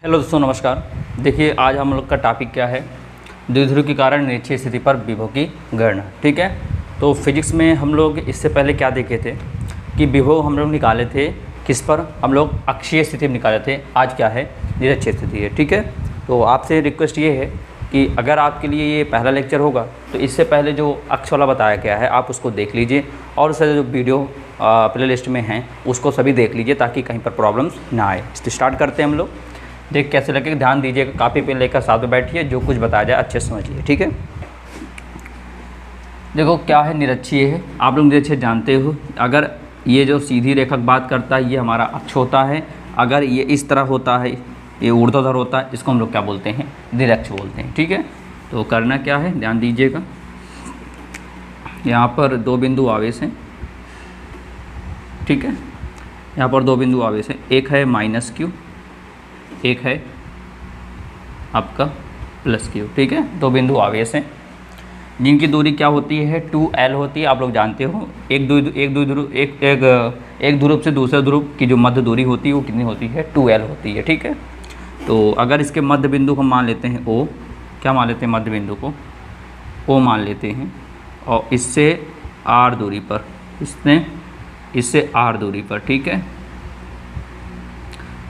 Hello दोस्तों, नमस्कार। देखिए, आज हम लोग का टॉपिक क्या है, द्विध्रुव के कारण निरक्षीय स्थिति पर विभव की गणना। ठीक है, तो फिजिक्स में हम लोग इससे पहले क्या देखे थे कि विभव हम लोग निकाले थे किस पर, हम लोग अक्षीय स्थिति में निकाले थे। आज क्या है, निरक्षीय स्थिति है। ठीक है, तो आपसे रिक्वेस्ट ये है कि अगर आपके लिए ये पहला लेक्चर होगा तो इससे पहले जो अक्ष वाला बताया गया है आप उसको देख लीजिए, और उससे जो वीडियो प्ले लिस्ट में हैं उसको सभी देख लीजिए ताकि कहीं पर प्रॉब्लम्स ना आए। स्टार्ट करते हैं हम लोग। देख कैसे लगे, ध्यान दीजिएगा, कापी पेन लेकर साथ में बैठिए, जो कुछ बताया जाए अच्छे से समझिए। ठीक है, देखो क्या है, निरक्षीय है। आप लोग निरक्षीय जानते हो, अगर ये जो सीधी रेखा की बात करता है ये हमारा अक्ष होता है। अगर ये इस तरह होता है, ये ऊर्ध्वाधर होता है, इसको हम लोग क्या बोलते हैं, निरक्ष बोलते हैं। ठीक है, तो करना क्या है, ध्यान दीजिएगा। यहाँ पर दो बिंदु आवेश हैं। ठीक है, यहाँ पर दो बिंदु आवेश हैं, एक है -q, एक है आपका +q। ठीक है, दो बिंदु आवेश हैं जिनकी दूरी क्या होती है, 2l होती है। आप लोग जानते हो, एक ध्रुव से दूसरे ध्रुव की जो मध्य दूरी होती है वो कितनी होती है, 2l होती है। ठीक है, तो अगर इसके मध्य बिंदु को मान लेते हैं O, क्या मान लेते हैं, मध्य बिंदु को O मान लेते हैं, और इससे r दूरी पर, इससे r दूरी पर, ठीक है,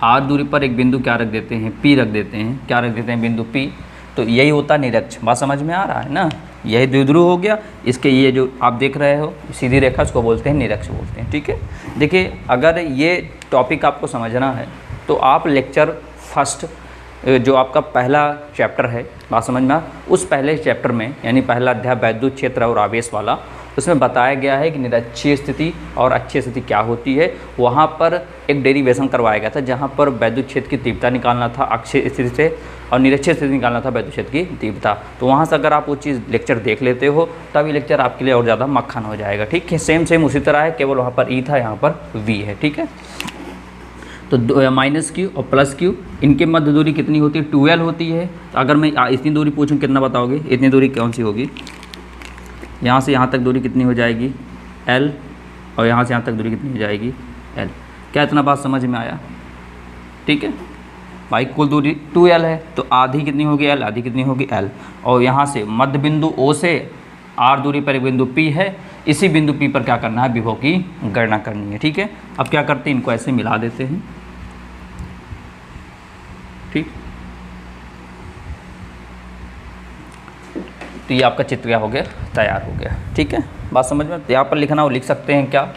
r दूरी पर एक बिंदु क्या रख देते हैं, P रख देते हैं। क्या रख देते हैं, बिंदु P। तो यही होता है निरक्ष। बात समझ में आ रहा है ना, यही द्विध्रुव हो गया। इसके ये जो आप देख रहे हो सीधी रेखा, उसको बोलते हैं निरक्ष बोलते हैं। ठीक है, देखिए अगर ये टॉपिक आपको समझना है तो आप लेक्चर फर्स्ट जो आपका पहला चैप्टर है, बात समझ में, उस पहले चैप्टर में यानी पहला अध्याय वैद्युत क्षेत्र और आवेश वाला, उसमें बताया गया है कि निरक्षीय स्थिति और अक्षीय स्थिति क्या होती है। वहाँ पर एक डेरिवेशन करवाया गया था जहाँ पर वैद्युत क्षेत्र की तीव्रता निकालना था अक्षीय स्थिति से, और निरक्षीय स्थिति निकालना था वैद्युत क्षेत्र की तीव्रता। तो वहाँ से अगर आप वो चीज़ लेक्चर देख लेते हो तब ये लेक्चर आपके लिए और ज़्यादा मक्खन हो जाएगा। ठीक है, सेम उसी तरह है, केवल वहाँ पर E था, यहाँ पर V है। ठीक है, तो -q और +q, इनके मध्य दूरी कितनी होती है, 2l होती है। तो अगर मैं इतनी दूरी पूछूं कितना बताओगे, इतनी दूरी कौन सी होगी, यहाँ से यहाँ तक दूरी कितनी हो जाएगी, l, और यहाँ से यहाँ तक दूरी कितनी हो जाएगी, l। क्या इतना बात समझ में आया? ठीक है भाई, कुल दूरी 2l है, तो आधी कितनी होगी l, आधी कितनी होगी l। और यहाँ से मध्य बिंदु O से r दूरी पर एक बिंदु P है, इसी बिंदु P पर क्या करना है, विभव की गणना करनी है। ठीक है, अब क्या करते हैं, इनको ऐसे मिला देते हैं। ठीक, तो ये आपका चित्र क्या हो गया, तैयार हो गया। ठीक है, बात समझ में। यहाँ पर लिखना हो लिख सकते हैं, क्या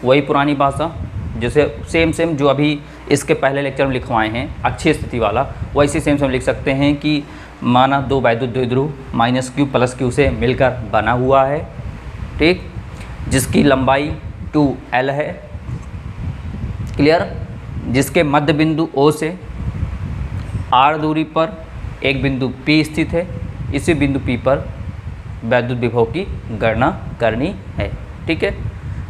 वही पुरानी भाषा जैसे सेम जो अभी इसके पहले लेक्चर में लिखवाए हैं अक्षीय स्थिति वाला, वैसे सेम लिख सकते हैं कि माना दो वैद्युत द्विध्रुव -q +q से मिलकर बना हुआ है। ठीक, जिसकी लंबाई 2l है। क्लियर, जिसके मध्य बिंदु O से r दूरी पर एक बिंदु P स्थित है, इसी बिंदु P पर वैद्युत विभव की गणना करनी है। ठीक है,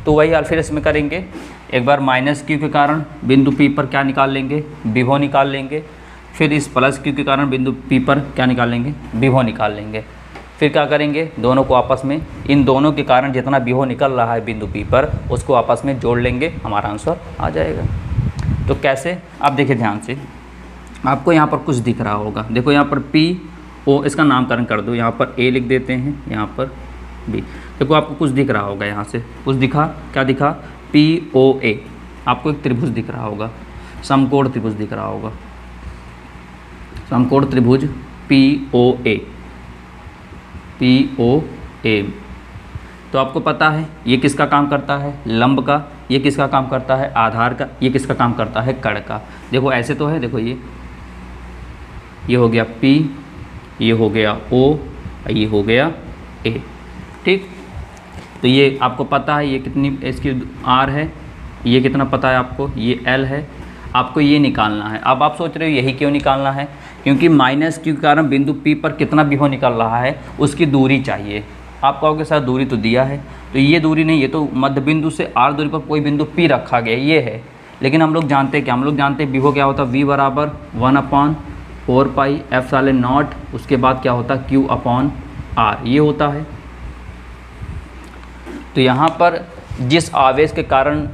तो वही फिर इसमें करेंगे। एक बार -q के कारण बिंदु P पर क्या निकाल लेंगे, विभव निकाल लेंगे। फिर इस +q के कारण बिंदु P पर क्या निकाल लेंगे, विभव निकाल लेंगे। फिर क्या करेंगे, दोनों को आपस में, इन दोनों के कारण जितना विभव निकल रहा है बिंदु P पर, उसको आपस में जोड़ लेंगे, हमारा आंसर आ जाएगा। तो कैसे, आप देखिए ध्यान से, आपको यहाँ पर कुछ दिख रहा होगा। देखो यहाँ पर PO, इसका नामकरण कर दो, यहाँ पर A लिख देते हैं, यहाँ पर B। देखो आपको कुछ दिख रहा होगा, यहाँ से कुछ दिखा, क्या दिखा, POA। आपको एक त्रिभुज दिख रहा होगा, समकोण त्रिभुज दिख रहा होगा, समकोण त्रिभुज POA। तो आपको पता है ये किसका काम करता है, लंब का, ये किसका काम करता है, आधार का, ये किसका काम करता है, कर्ण का। देखो ऐसे तो है, देखो ये हो गया P, ये हो गया O, ये हो गया A। ठीक, तो ये आपको पता है, ये कितनी इसकी R है, ये कितना पता है आपको, ये L है। आपको ये निकालना है। अब आप सोच रहे हो यही क्यों निकालना है, क्योंकि -q के कारण बिंदु P पर कितना विभव निकल रहा है उसकी दूरी चाहिए। आप कहोगे सर दूरी तो दिया है, तो ये दूरी नहीं, ये तो मध्य बिंदु से r दूरी पर कोई बिंदु P रखा गया, ये है। लेकिन हम लोग जानते हैं क्या, हम लोग जानते हैं विभव क्या होता है, V बराबर 1/4πε0, उसके बाद क्या होता है Q/r, ये होता है। तो यहाँ पर जिस आवेश के कारण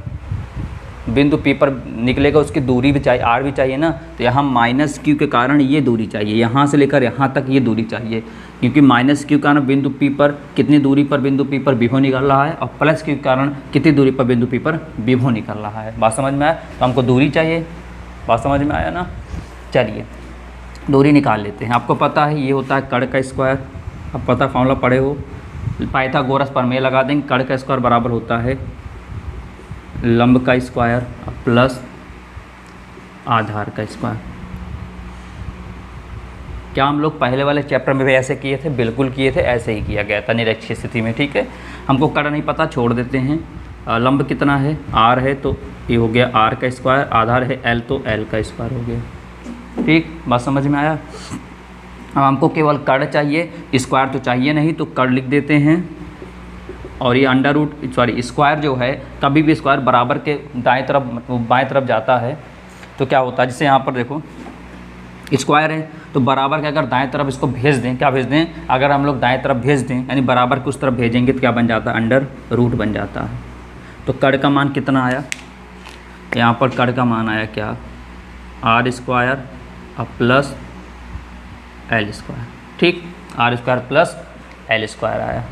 बिंदु P पर निकलेगा उसकी दूरी भी चाहिए, r भी चाहिए ना। तो यहाँ माइनस क्यू के कारण ये दूरी चाहिए, यहाँ से लेकर यहाँ तक ये दूरी चाहिए, क्योंकि माइनस क्यू के कारण बिंदु P पर कितनी दूरी पर बिंदु P पर विभव निकल रहा है, और प्लस क्यू के कारण कितनी दूरी पर बिंदु P पर विभव निकल रहा है। बात समझ में आया? तो हमको दूरी चाहिए, बात समझ में आया ना। चलिए दूरी निकाल लेते हैं। आपको पता है ये होता है कड़ का स्क्वायर, अब पता फॉर्मूला पढ़े हो, पाइथागोरस प्रमेय लगा देंगे। कड़ का स्क्वायर बराबर होता है लंब का स्क्वायर प्लस आधार का स्क्वायर। क्या हम लोग पहले वाले चैप्टर में भी ऐसे किए थे? बिल्कुल किए थे, ऐसे ही किया गया था निरक्षीय स्थिति में। ठीक है, हमको कड़ नहीं पता, छोड़ देते हैं। लंब कितना है? r है, तो ये हो गया r का स्क्वायर, आधार है l, तो l का स्क्वायर हो गया। ठीक, बात समझ में आया? अब हमको केवल कड़ चाहिए, स्क्वायर तो चाहिए नहीं, तो कड़ लिख देते हैं। और ये अंडर रूट स्क्वायर जो है, कभी भी स्क्वायर बराबर के दाएं तरफ बाएं तरफ जाता है तो क्या होता है, जैसे यहाँ पर देखो स्क्वायर है तो बराबर के अगर दाएं तरफ इसको भेज दें, क्या भेज दें, अगर हम लोग दाएं तरफ भेज दें यानी बराबर के उस तरफ भेजेंगे तो क्या बन जाता है, अंडर रूट बन जाता है। तो कड़ का मान कितना आया, यहाँ पर कड़ का मान आया क्या, R square plus L square. ठीक, R square plus L square आया।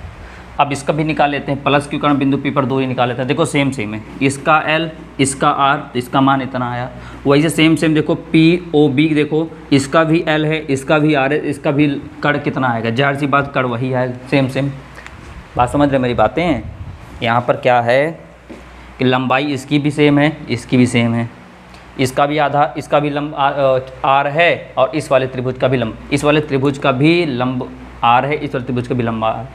अब इसका भी निकाल लेते हैं, प्लस क्यू कारण बिंदु P पर दूरी निकाल लेते हैं। देखो सेम सेम है, इसका L इसका R, इसका मान इतना आया। वही से सेम सेम देखो POB, देखो इसका भी L है, इसका भी R है, इसका भी कड़ कितना आएगा, जाहिर सी बात कड़ वही है, सेम सेम। बात समझ रहे मेरी बातें? यहाँ पर क्या है कि लंबाई इसकी भी सेम है, इसकी भी सेम है, इसका भी आधा, इसका भी लंब R है, और इस वाले त्रिभुज का भी लंब, इस वाले त्रिभुज का भी लंब R है, इस वाले त्रिभुज का भी लंबा R।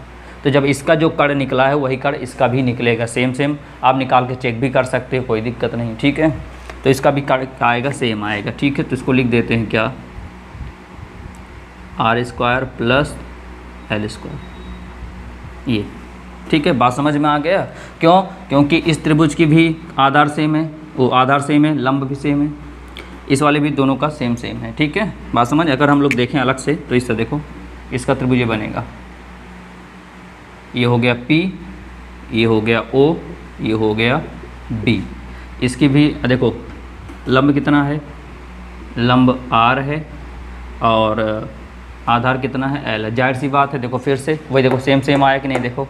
तो जब इसका जो कड़ निकला है वही कड़ इसका भी निकलेगा, सेम सेम। आप निकाल के चेक भी कर सकते हो, कोई दिक्कत नहीं। ठीक है, तो इसका भी कड़ आएगा, सेम आएगा। ठीक है, तो इसको लिख देते हैं क्या, R square plus L square, ये। ठीक है, बात समझ में आ गया? क्यों? क्योंकि इस त्रिभुज की भी आधार सेम है, वो आधार सेम है, लंब भी सेम है, इस वाले भी दोनों का सेम सेम है। ठीक है, बात समझ? अगर हम लोग देखें अलग से तो इससे देखो इसका त्रिभुज ये बनेगा, ये हो गया P, ये हो गया O, ये हो गया B। इसकी भी देखो लंब कितना है, लंब R है, और आधार कितना है, L है। जाहिर सी बात है, देखो फिर से वही, देखो सेम सेम आया कि नहीं, देखो।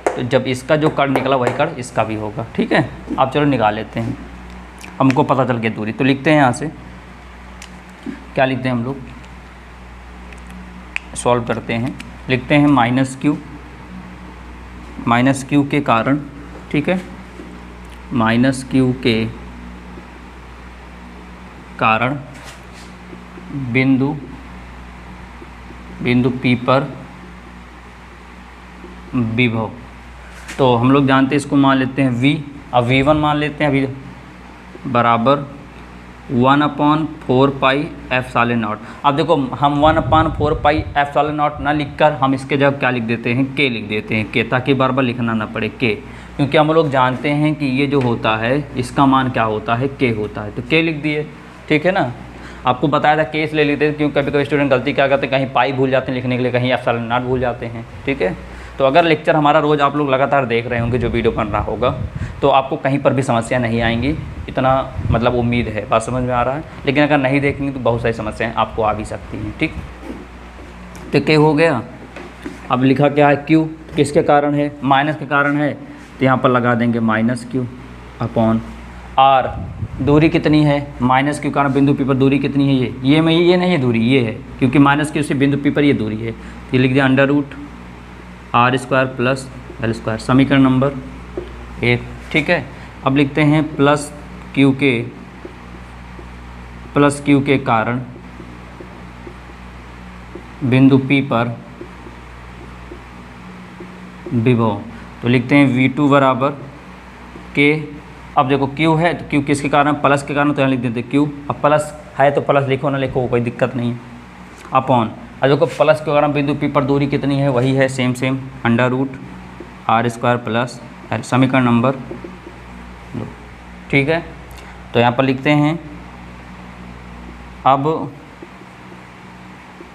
तो जब इसका जो कड़ निकला वही कड़ इसका भी होगा। ठीक है, अब चलो निकाल लेते हैं, हमको पता चल गया दूरी। तो लिखते हैं यहाँ से, क्या लिखते हैं हम लोग, सॉल्व करते हैं, लिखते हैं माइनस क्यू के कारण, ठीक है, माइनस क्यू के कारण बिंदु P पर विभव। तो हम लोग जानते हैं, इसको मान लेते हैं V, अब V1 मान लेते हैं, अभी बराबर 1/4 पाई एप्सिलॉन नॉट। अब देखो हम 1/4 पाई एप्सिलॉन नॉट ना लिखकर हम इसके जगह क्या लिख देते हैं, K लिख देते हैं, K, ताकि बार बार लिखना ना पड़े K, क्योंकि हम लोग जानते हैं कि ये जो होता है इसका मान क्या होता है, K होता है, तो K लिख दिए। ठीक है ना, आपको बताया था K इसलिए लिख देते क्योंकि कभी कभी स्टूडेंट गलती क्या करते हैं, कहीं पाई भूल जाते हैं लिखने के लिए, कहीं एप्सिलॉन नॉट भूल जाते हैं। ठीक है, तो अगर लेक्चर हमारा रोज़ आप लोग लगातार देख रहे होंगे, जो वीडियो बन रहा होगा, तो आपको कहीं पर भी समस्या नहीं आएंगी, इतना मतलब उम्मीद है। बात समझ में आ रहा है? लेकिन अगर नहीं देखेंगे तो बहुत सारी समस्याएं आपको आ भी सकती हैं। ठीक, तो K हो गया। अब लिखा क्या है, Q किसके कारण है, माइनस के कारण है, तो यहाँ पर लगा देंगे माइनस Q अपॉन R। दूरी कितनी है, माइनस Q कारण बिंदु P पर दूरी कितनी है, ये नहीं है दूरी, ये है, क्योंकि माइनस Q से बिंदु P पर ये दूरी है। ये लिख दिया under root R square plus L square, समीकरण नंबर 1। ठीक है, अब लिखते हैं प्लस Q के कारण बिंदु P पर विभव। तो लिखते हैं V2 बराबर K। अब देखो Q है तो Q किसके कारण, प्लस के कारण, तो यहाँ लिख देते Q। अब प्लस है तो प्लस लिखो ना लिखो, कोई दिक्कत नहीं है, अपॉन। अब देखो प्लस के कारण बिंदु P पर दूरी कितनी है, वही है same same, under root R square plus L, समीकरण नंबर 2। ठीक है, तो यहाँ पर लिखते हैं अब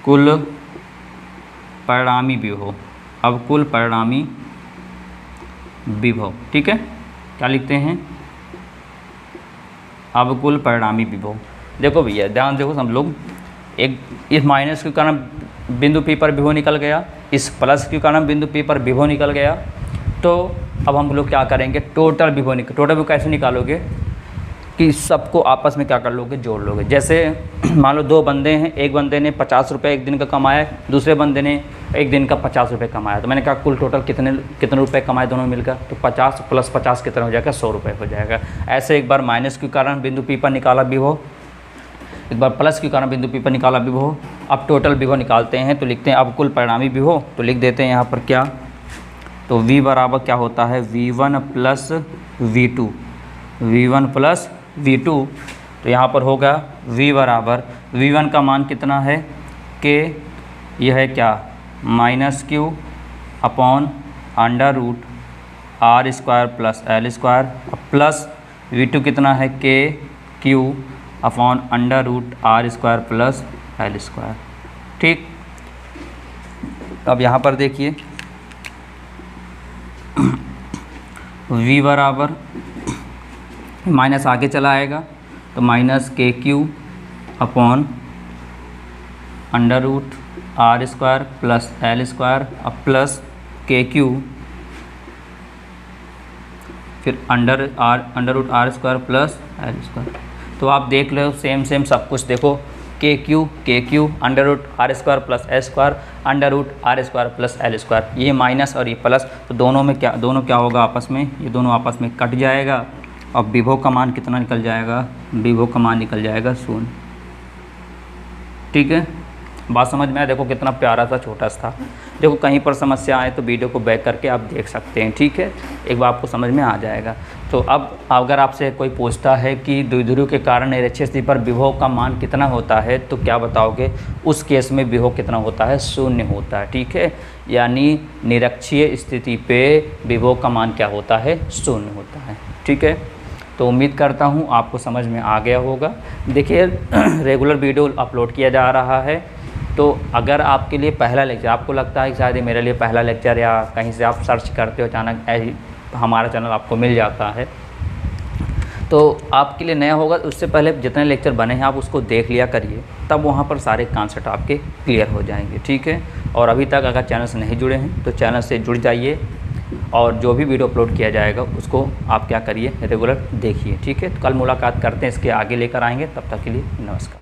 कुल परिणामी विभव, अब कुल परिणामी विभव। ठीक है, क्या लिखते हैं, अवकुल परिणामी विभव। देखो भैया ध्यान देखो सब लोग, एक इस माइनस के कारण बिंदु P पर विभव निकल गया, इस प्लस के कारण बिंदु P पर विभव निकल गया। तो अब हम लोग क्या करेंगे, टोटल विभव टोटल विभव कैसे निकालोगे कि सबको आपस में क्या कर लोगे, जोड़ लोगे। जैसे मान लो दो बंदे हैं, एक बंदे ने 50 रुपये एक दिन का कमाया, दूसरे बंदे ने एक दिन का 50 रुपये कमाया। तो मैंने कहा कुल टोटल कितने रुपए कमाए दोनों मिलकर, तो 50 + 50 कितना हो जाएगा, 100 रुपये हो जाएगा। ऐसे एक बार माइनस के कारण बिंदु P पर निकाला विभव, एक बार प्लस के कारण बिंदु P पर निकाला विभव। अब टोटल विभव निकालते हैं तो लिखते हैं अवकुल परिणामी विभव। तो लिख देते हैं यहाँ पर क्या, तो V बराबर क्या होता है, V1 + V2, V1 + V2। तो यहाँ पर होगा V बराबर, V1 का मान कितना है K, यह है क्या -Q upon √R² + L², plus V2 कितना है KQ अपॉन √R² + L²। ठीक, अब यहाँ पर देखिए V बराबर माइनस आगे चला आएगा तो -KQ अपॉन √R² + L² अब प्लस KQ फिर √R² + L²। तो आप देख लो सेम सब कुछ देखो, KQ √R² + S² √R² + L², ये माइनस और ये प्लस, तो दोनों क्या होगा आपस में, ये दोनों आपस में कट जाएगा। अब विभव का मान कितना निकल जाएगा, विभव का मान निकल जाएगा 0। ठीक है, बात समझ में आया। देखो कितना प्यारा सा छोटा सा था। देखो कहीं पर समस्या आए तो वीडियो को बैक करके आप देख सकते हैं। ठीक है, एक बार आपको समझ में आ जाएगा। तो अब अगर आपसे कोई पूछता है कि द्विध्रुव के कारण निरक्षीय स्थिति पर विभव का मान कितना होता है, तो क्या बताओगे, उस केस में विभव कितना होता है, 0 होता है। ठीक है, यानी निरक्षीय स्थिति पे विभव का मान क्या होता है, 0 होता है। ठीक है, तो उम्मीद करता हूँ आपको समझ में आ गया होगा। देखिए रेगुलर वीडियो अपलोड किया जा रहा है, तो अगर आपके लिए पहला लेक्चर, आपको लगता है कि शायद ये मेरे लिए पहला लेक्चर, या कहीं से आप सर्च करते हो अचानक हमारा चैनल आपको मिल जाता है, तो आपके लिए नया होगा। उससे पहले जितने लेक्चर बने हैं आप उसको देख लिया करिए, तब वहाँ पर सारे कॉन्सेप्ट आपके क्लियर हो जाएंगे। ठीक है, और अभी तक अगर चैनल से नहीं जुड़े हैं तो चैनल से जुड़ जाइए, और जो भी वीडियो अपलोड किया जाएगा उसको आप क्या करिए, रेगुलर देखिए। ठीक है, तो कल मुलाकात करते हैं, इसके आगे लेकर आएंगे। तब तक के लिए नमस्कार।